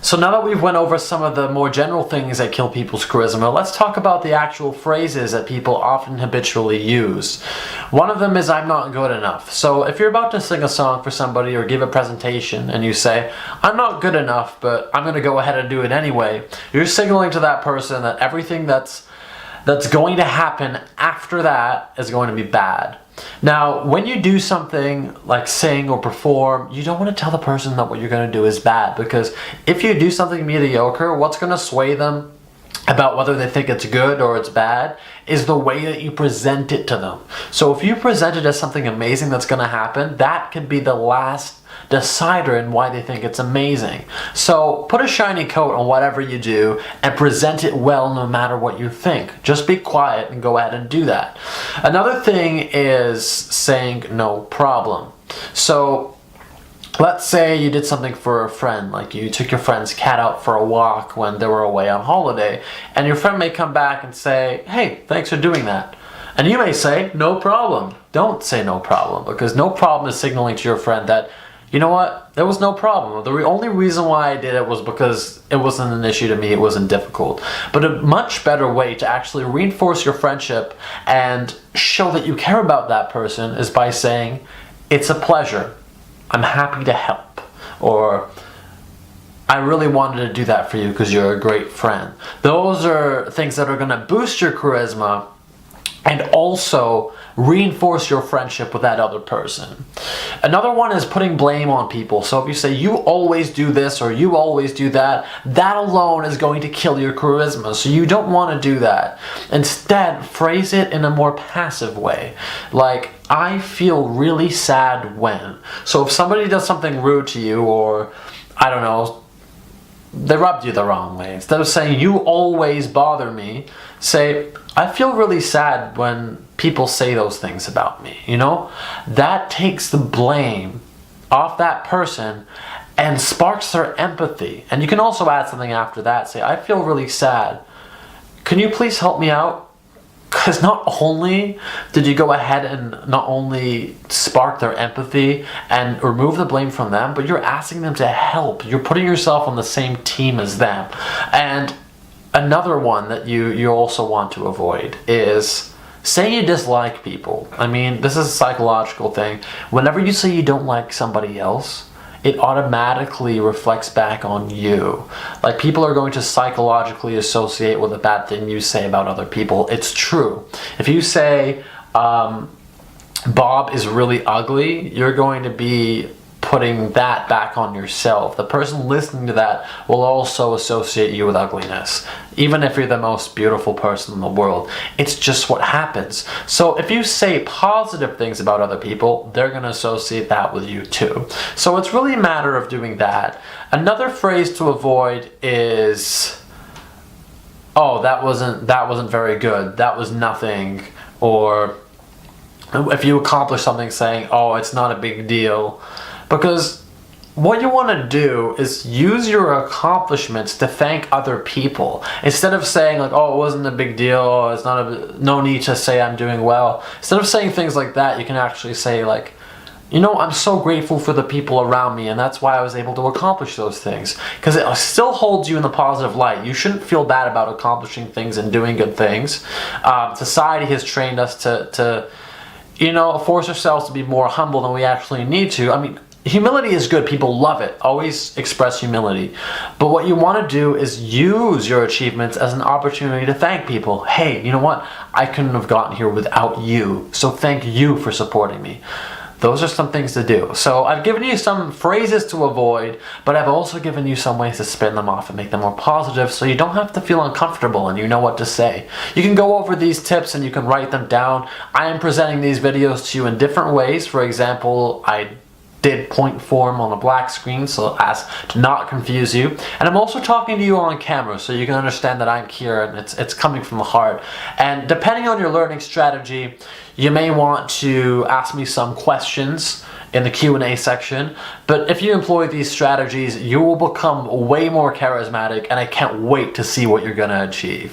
So now that we've went over some of the more general things that kill people's charisma, let's talk about the actual phrases that people often habitually use. One of them is "I'm not good enough." So if you're about to sing a song for somebody or give a presentation and you say, "I'm not good enough, but I'm going to go ahead and do it anyway," you're signaling to that person that everything that's going to happen after that is going to be bad. Now, when you do something like sing or perform, you don't want to tell the person that what you're going to do is bad, because if you do something mediocre, what's going to sway them about whether they think it's good or it's bad is the way that you present it to them. So if you present it as something amazing that's going to happen, that could be the last decider in why they think it's amazing. So put a shiny coat on whatever you do and present it well no matter what you think. Just be quiet and go ahead and do that. Another thing is saying "no problem." So let's say you did something for a friend, like you took your friend's cat out for a walk when they were away on holiday, and your friend may come back and say, "Hey, thanks for doing that." And you may say, "No problem." Don't say "no problem," because "no problem" is signaling to your friend that, you know what, there was no problem. The only reason why I did it was because it wasn't an issue to me, it wasn't difficult. But a much better way to actually reinforce your friendship and show that you care about that person is by saying, "It's a pleasure. I'm happy to help." Or, "I really wanted to do that for you because you're a great friend." Those are things that are going to boost your charisma and also reinforce your friendship with that other person. Another one is putting blame on people. So if you say "you always do this" or "you always do that," that alone is going to kill your charisma. So you don't want to do that. Instead, phrase it in a more passive way. Like, "I feel really sad when." So if somebody does something rude to you, or, I don't know, they rubbed you the wrong way, instead of saying "you always bother me," say, "I feel really sad when people say those things about me." You know, that takes the blame off that person and sparks their empathy. And you can also add something after that. Say, "I feel really sad. Can you please help me out?" Because not only did you go ahead and not only spark their empathy and remove the blame from them, but you're asking them to help. You're putting yourself on the same team as them. And another one that you also want to avoid is saying you dislike people. I mean, this is a psychological thing. Whenever you say you don't like somebody else, it automatically reflects back on you. Like, people are going to psychologically associate with a bad thing you say about other people. It's true. If you say, "Bob is really ugly," you're going to be putting that back on yourself. The person listening to that will also associate you with ugliness, even if you're the most beautiful person in the world. It's just what happens. So if you say positive things about other people, they're going to associate that with you too. So it's really a matter of doing that. Another phrase to avoid is, "Oh, that wasn't very good. That was nothing." Or if you accomplish something, saying, "Oh, it's not a big deal." Because what you want to do is use your accomplishments to thank other people. Instead of saying like, "Oh, it wasn't a big deal, or it's no need to say I'm doing well." Instead of saying things like that, you can actually say like, "You know, I'm so grateful for the people around me, and that's why I was able to accomplish those things." Because it still holds you in the positive light. You shouldn't feel bad about accomplishing things and doing good things. Society has trained us to force ourselves to be more humble than we actually need to. I mean, humility is good. People love it. Always express humility. But what you want to do is use your achievements as an opportunity to thank people. "Hey, you know what? I couldn't have gotten here without you, so thank you for supporting me." Those are some things to do. So I've given you some phrases to avoid, but I've also given you some ways to spin them off and make them more positive, so you don't have to feel uncomfortable and you know what to say. You can go over these tips and you can write them down. I am presenting these videos to you in different ways. For example, I did point form on a black screen so as to not confuse you, and I'm also talking to you on camera so you can understand that I'm here and it's coming from the heart. And depending on your learning strategy, you may want to ask me some questions in the Q&A section, but if you employ these strategies, you will become way more charismatic, and I can't wait to see what you're going to achieve.